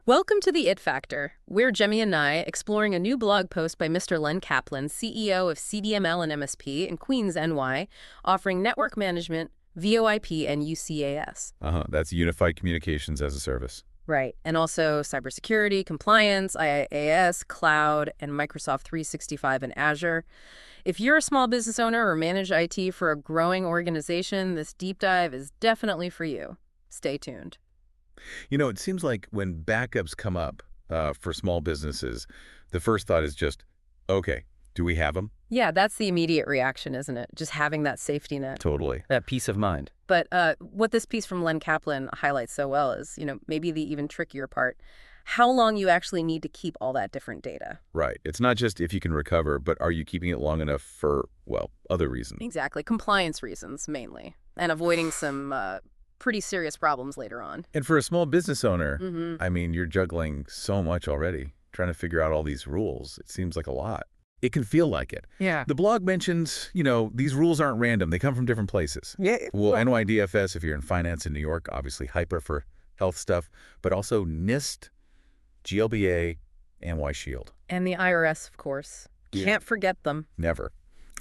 Welcome to the It Factor. We're Jemmy and Nye, exploring a new blog post by Mr. Len Kaplan, CEO of CDML and MSP in Queens, NY, offering network management, VoIP, and UCaaS. That's Unified Communications as a Service. Right, and also cybersecurity, compliance, IaaS, cloud, and Microsoft 365 and Azure. If you're a small business owner or manage IT for a growing organization, this deep dive is definitely for you. Stay tuned. You know, it seems like when backups come up for small businesses, the first thought is just, okay, do we have them? Yeah, that's the immediate reaction, isn't it? Just having that safety net. Totally. That peace of mind. But what this piece from Len Kaplan highlights so well is, maybe the even trickier part, how long you actually need to keep all that different data. Right. It's not just if you can recover, but are you keeping it long enough for, well, other reasons? Exactly. Compliance reasons, mainly. And avoiding some pretty serious problems later on. And for a small business owner, I mean, you're juggling so much already, trying to figure out all these rules. It seems like a lot. It can feel like it. Yeah. The blog mentions, these rules aren't random. They come from different places. Yeah. Well, NYDFS if you're in finance in New York, obviously HIPAA for health stuff, but also NIST, GLBA, NY Shield. And the IRS, of course. Yeah. Can't forget them. Never.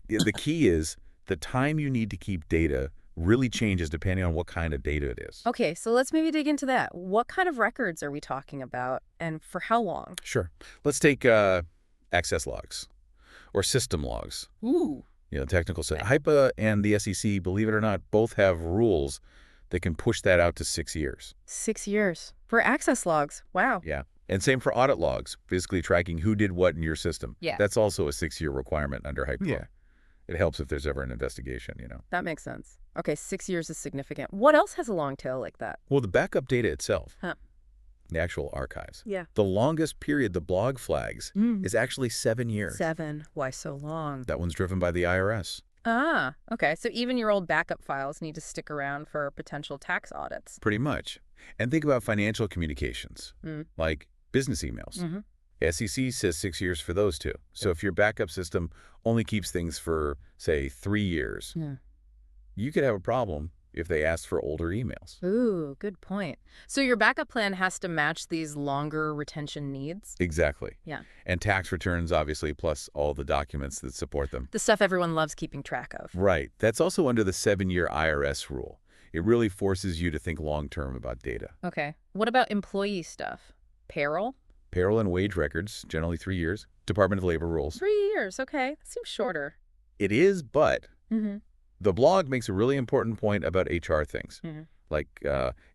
The key is the time you need to keep data really changes depending on what kind of data it is. Okay, so let's maybe dig into that. What kind of records are we talking about, and for how long? Sure. Let's take access logs or system logs. Ooh. Technical stuff. Okay. HIPAA and the SEC, believe it or not, both have rules that can push that out to 6 years. 6 years. For access logs. Wow. Yeah. And same for audit logs, physically tracking who did what in your system. Yeah. That's also a 6-year requirement under HIPAA. Yeah. It helps if there's ever an investigation, That makes sense. Okay, 6 years is significant. What else has a long tail like that? Well, the backup data itself, Huh. the actual archives. Yeah. The longest period the blog flags is actually 7 years. 7. Why so long? That one's driven by the IRS. Ah, okay. So even your old backup files need to stick around for potential tax audits. Pretty much. And think about financial communications, like business emails. SEC says 6 years for those two. So if your backup system only keeps things for, say, 3 years, you could have a problem if they ask for older emails. Ooh, good point. So your backup plan has to match these longer retention needs? Exactly. Yeah. And tax returns, obviously, plus all the documents that support them. The stuff everyone loves keeping track of. Right. That's also under the 7-year IRS rule. It really forces you to think long-term about data. Okay. What about employee stuff? Payroll? Payroll and wage records, generally 3 years. Department of Labor rules. 3 years. Okay. That seems shorter. It is, but Mm-hmm. the blog makes a really important point about HR things, like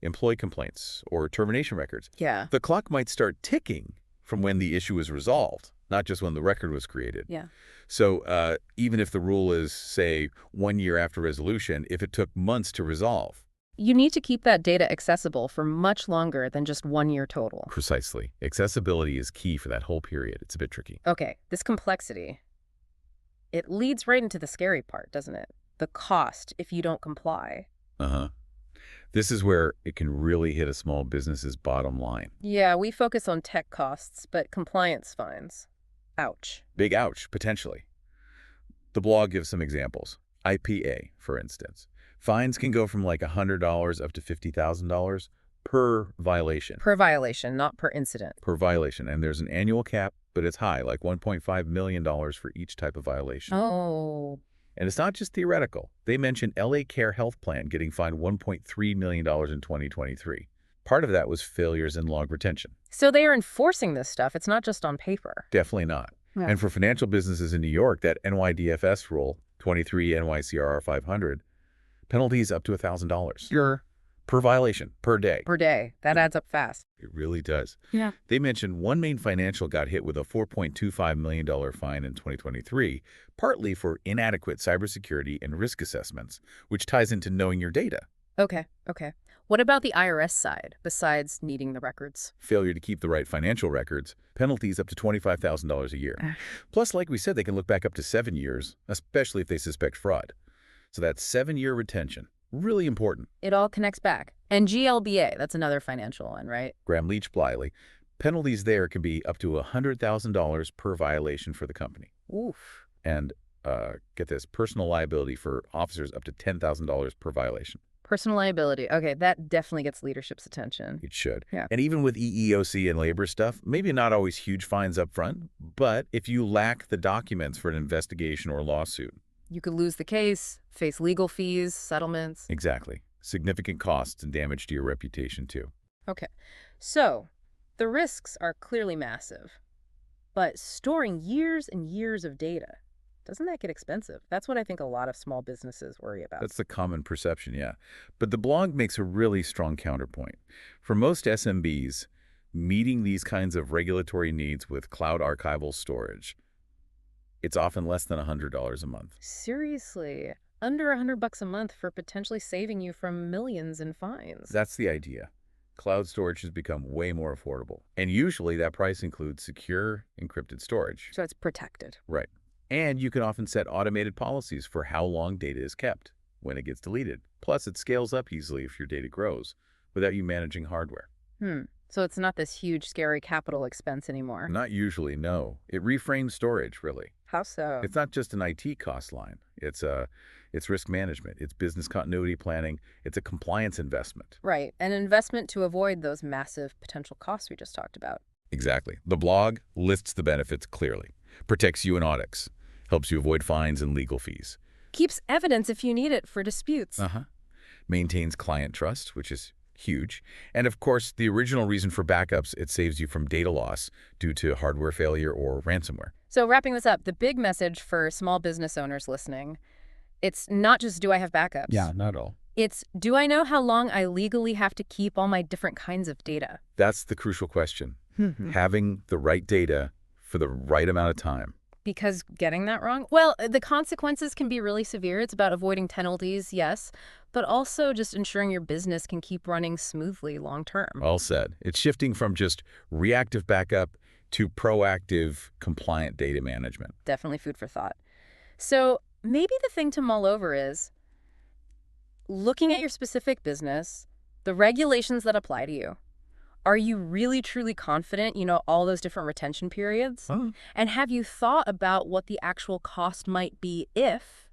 employee complaints or termination records. Yeah. The clock might start ticking from when the issue is resolved, not just when the record was created. Yeah. So even if the rule is, say, 1 year after resolution, if it took months to resolve. You need to keep that data accessible for much longer than just 1 year total. Precisely. Accessibility is key for that whole period. It's a bit tricky. Okay, this complexity, it leads right into the scary part, doesn't it? The cost if you don't comply. This is where it can really hit a small business's bottom line. Yeah, we focus on tech costs, but compliance fines. Ouch. Big ouch, potentially. The blog gives some examples. IPA, for instance. Fines can go from like $100 up to $50,000 per violation. Per violation, not per incident. Per violation. And there's an annual cap, but it's high, like $1.5 million for each type of violation. Oh. And it's not just theoretical. They mentioned LA Care Health Plan getting fined $1.3 million in 2023. Part of that was failures in log retention. So they are enforcing this stuff. It's not just on paper. Definitely not. Yeah. And for financial businesses in New York, that NYDFS rule, 23 NYCRR 500, penalties up to $1,000 per violation, per day. Per day. That adds up fast. It really does. Yeah. They mentioned one main financial got hit with a $4.25 million fine in 2023, partly for inadequate cybersecurity and risk assessments, which ties into knowing your data. Okay. What about the IRS side, besides needing the records? Failure to keep the right financial records, penalties up to $25,000 a year. Plus, like we said, they can look back up to 7 years, especially if they suspect fraud. So that's 7-year retention. Really important. It all connects back. And GLBA, that's another financial one, right? Gramm-Leach-Bliley. Penalties there can be up to $100,000 per violation for the company. Oof. And get this, personal liability for officers up to $10,000 per violation. Personal liability. Okay, that definitely gets leadership's attention. It should. Yeah. And even with EEOC and labor stuff, maybe not always huge fines up front, but if you lack the documents for an investigation or lawsuit. You could lose the case, face legal fees, settlements. Exactly. Significant costs and damage to your reputation, too. Okay, so the risks are clearly massive, but storing years and years of data, doesn't that get expensive? That's what I think a lot of small businesses worry about. That's the common perception, yeah. But the blog makes a really strong counterpoint. For most SMBs, meeting these kinds of regulatory needs with cloud archival storage, it's often less than $100 a month. Seriously, under $100 a month for potentially saving you from millions in fines. That's the idea. Cloud storage has become way more affordable. And usually that price includes secure, encrypted storage. So it's protected. Right. And you can often set automated policies for how long data is kept, when it gets deleted. Plus, it scales up easily if your data grows, without you managing hardware. So it's not this huge, scary capital expense anymore. Not usually, no. It reframes storage, really. How so? It's not just an IT cost line. It's risk management. It's business continuity planning. It's a compliance investment. Right, an investment to avoid those massive potential costs we just talked about. Exactly. The blog lists the benefits clearly, protects you in audits, helps you avoid fines and legal fees. Keeps evidence if you need it for disputes. Maintains client trust, which is huge. And of course, the original reason for backups, it saves you from data loss due to hardware failure or ransomware. So wrapping this up, the big message for small business owners listening, it's not just do I have backups? Yeah, not at all. It's do I know how long I legally have to keep all my different kinds of data? That's the crucial question. Having the right data for the right amount of time. Because getting that wrong? Well, the consequences can be really severe. It's about avoiding penalties, yes, but also just ensuring your business can keep running smoothly long term. Well said. It's shifting from just reactive backup to proactive, compliant data management. Definitely food for thought. So maybe the thing to mull over is looking at your specific business, the regulations that apply to you. Are you really, truly confident, all those different retention periods? And have you thought about what the actual cost might be if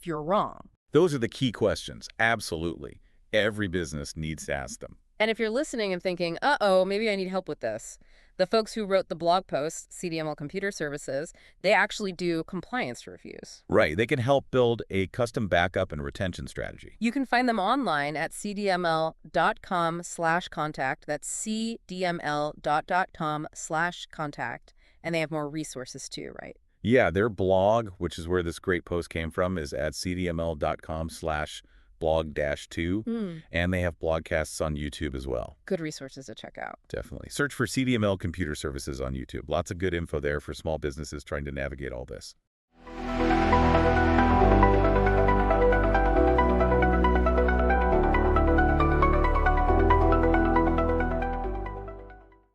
you're wrong? Those are the key questions. Absolutely. Every business needs to ask them. And if you're listening and thinking, uh-oh, maybe I need help with this, the folks who wrote the blog post, CDML Computer Services, they actually do compliance reviews. Right. They can help build a custom backup and retention strategy. You can find them online at cdml.com/contact. That's cdml.com/contact. And they have more resources too, right? Yeah, their blog, which is where this great post came from, is at cdml.com/blog-2. And they have blogcasts on YouTube as well. Good resources to check out. Definitely. Search for CDML Computer Services on YouTube. Lots of good info there for small businesses trying to navigate all this.